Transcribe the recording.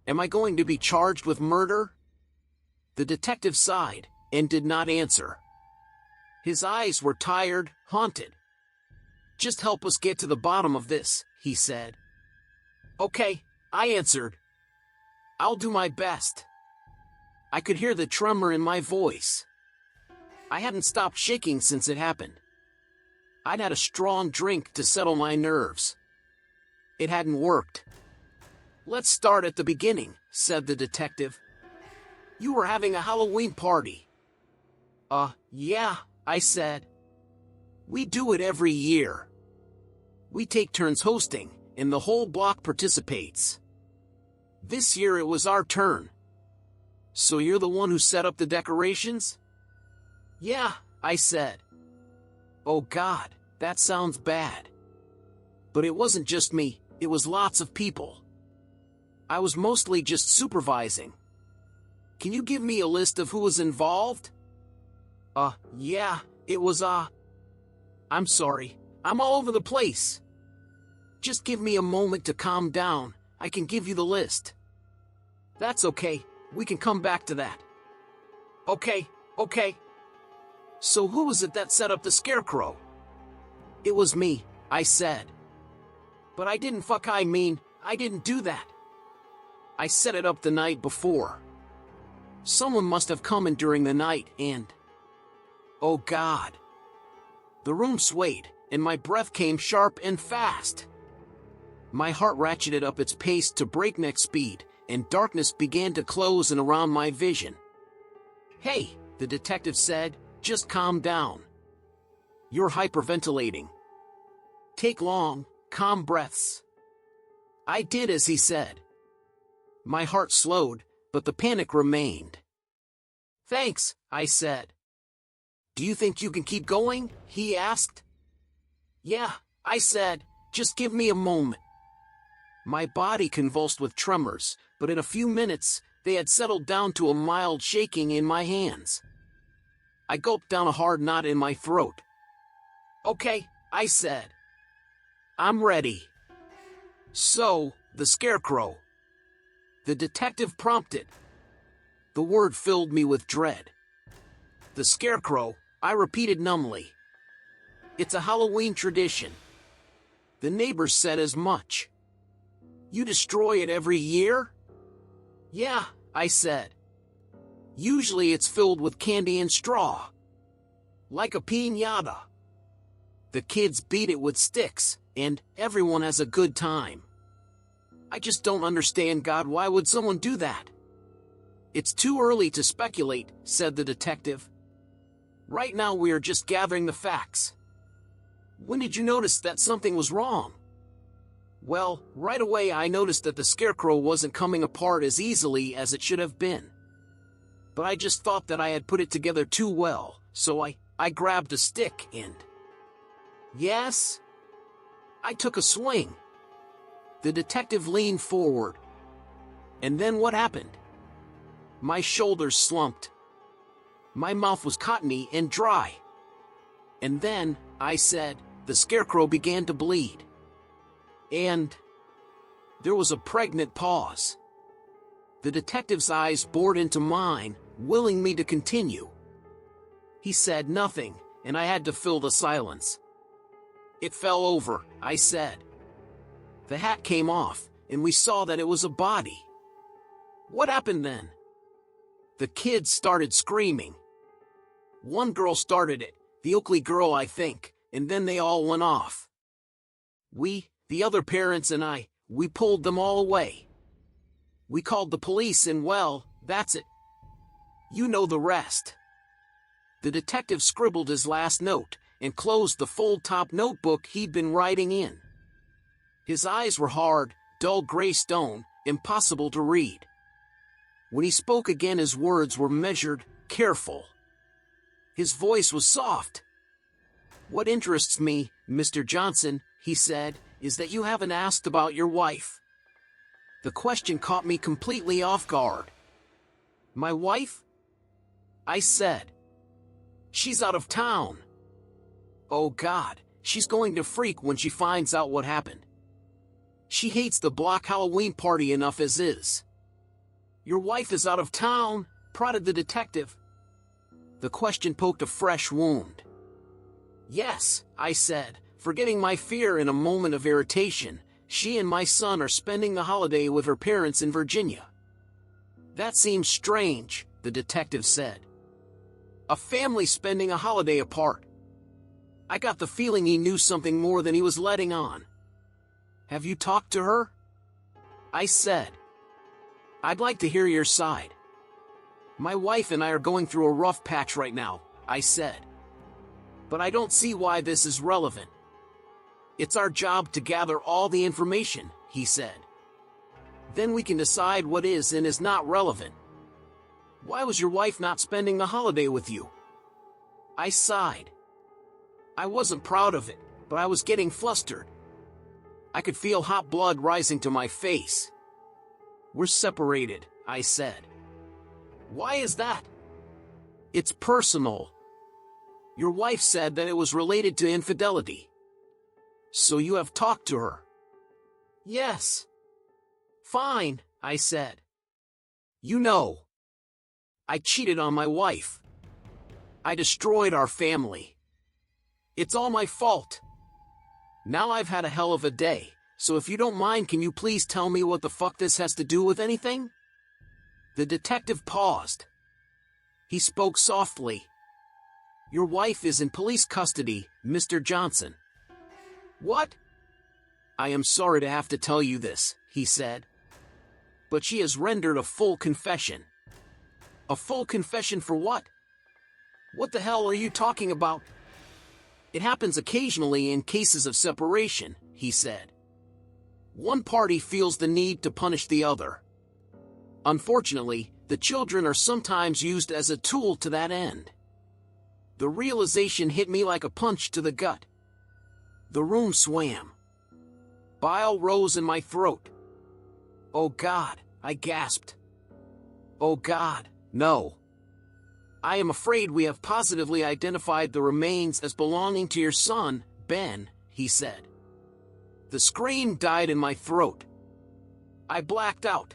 Am I going to be charged with murder? The detective sighed and did not answer. His eyes were tired, haunted. Just help us get to the bottom of this, he said. Okay, I answered. I'll do my best. I could hear the tremor in my voice. I hadn't stopped shaking since it happened. I'd had a strong drink to settle my nerves. It hadn't worked. Let's start at the beginning, said the detective. You were having a Halloween party. Yeah, I said. We do it every year. We take turns hosting, and the whole block participates. This year it was our turn. So you're the one who set up the decorations? Yeah, I said. Oh God, that sounds bad. But it wasn't just me, it was lots of people. I was mostly just supervising. Can you give me a list of who was involved? Yeah, it was, I'm sorry, I'm all over the place. Just give me a moment to calm down, I can give you the list. That's okay, we can come back to that. Okay. So who was it that set up the scarecrow? It was me, I said. But I didn't I didn't do that. I set it up the night before. Someone must have come in during the night and... Oh God. The room swayed, and my breath came sharp and fast. My heart ratcheted up its pace to breakneck speed, and darkness began to close in around my vision. Hey, the detective said, just calm down. You're hyperventilating. Take long, calm breaths. I did as he said. My heart slowed, but the panic remained. Thanks, I said. Do you think you can keep going? He asked. Yeah, I said, just give me a moment. My body convulsed with tremors, but in a few minutes, they had settled down to a mild shaking in my hands. I gulped down a hard knot in my throat. Okay, I said. I'm ready. So, the scarecrow. The detective prompted. The word filled me with dread. The scarecrow, I repeated numbly. It's a Halloween tradition. The neighbors said as much. You destroy it every year? Yeah, I said. Usually it's filled with candy and straw. Like a piñata. The kids beat it with sticks, and everyone has a good time. I just don't understand, God, why would someone do that? It's too early to speculate, said the detective. Right now we are just gathering the facts. When did you notice that something was wrong? Well, right away I noticed that the scarecrow wasn't coming apart as easily as it should have been. But I just thought that I had put it together too well, so I grabbed a stick and... Yes? I took a swing. The detective leaned forward. And then what happened? My shoulders slumped. My mouth was cottony and dry. And then, I said, the scarecrow began to bleed. And... there was a pregnant pause. The detective's eyes bored into mine, willing me to continue. He said nothing, and I had to fill the silence. It fell over, I said. The hat came off, and we saw that it was a body. What happened then? The kids started screaming. One girl started it, the Oakley girl I think, and then they all went off. We, the other parents and I, we pulled them all away. We called the police and well, that's it. You know the rest. The detective scribbled his last note and closed the fold-top notebook he'd been writing in. His eyes were hard, dull gray stone, impossible to read. When he spoke again his words were measured, careful. His voice was soft. What interests me, Mr. Johnson, he said, is that you haven't asked about your wife. The question caught me completely off guard. My wife? I said. She's out of town. Oh God, she's going to freak when she finds out what happened. She hates the block Halloween party enough as is. Your wife is out of town, prodded the detective. The question poked a fresh wound. Yes, I said, forgetting my fear in a moment of irritation. She and my son are spending the holiday with her parents in Virginia. That seems strange, the detective said. A family spending a holiday apart. I got the feeling he knew something more than he was letting on. Have you talked to her? I said. I'd like to hear your side. My wife and I are going through a rough patch right now, I said. But I don't see why this is relevant. It's our job to gather all the information, he said. Then we can decide what is and is not relevant. Why was your wife not spending the holiday with you? I sighed. I wasn't proud of it, but I was getting flustered. I could feel hot blood rising to my face. We're separated, I said. Why is that? It's personal. Your wife said that it was related to infidelity. So you have talked to her? Yes. Fine, I said. You know, I cheated on my wife. I destroyed our family. It's all my fault. Now I've had a hell of a day, so if you don't mind, can you please tell me what the fuck this has to do with anything? The detective paused. He spoke softly. Your wife is in police custody, Mr. Johnson. What? I am sorry to have to tell you this, he said. But she has rendered a full confession. A full confession for what? What the hell are you talking about? It happens occasionally in cases of separation, he said. One party feels the need to punish the other. Unfortunately, the children are sometimes used as a tool to that end. The realization hit me like a punch to the gut. The room swam. Bile rose in my throat. Oh God, I gasped. Oh God, no. I am afraid we have positively identified the remains as belonging to your son, Ben, he said. The scream died in my throat. I blacked out.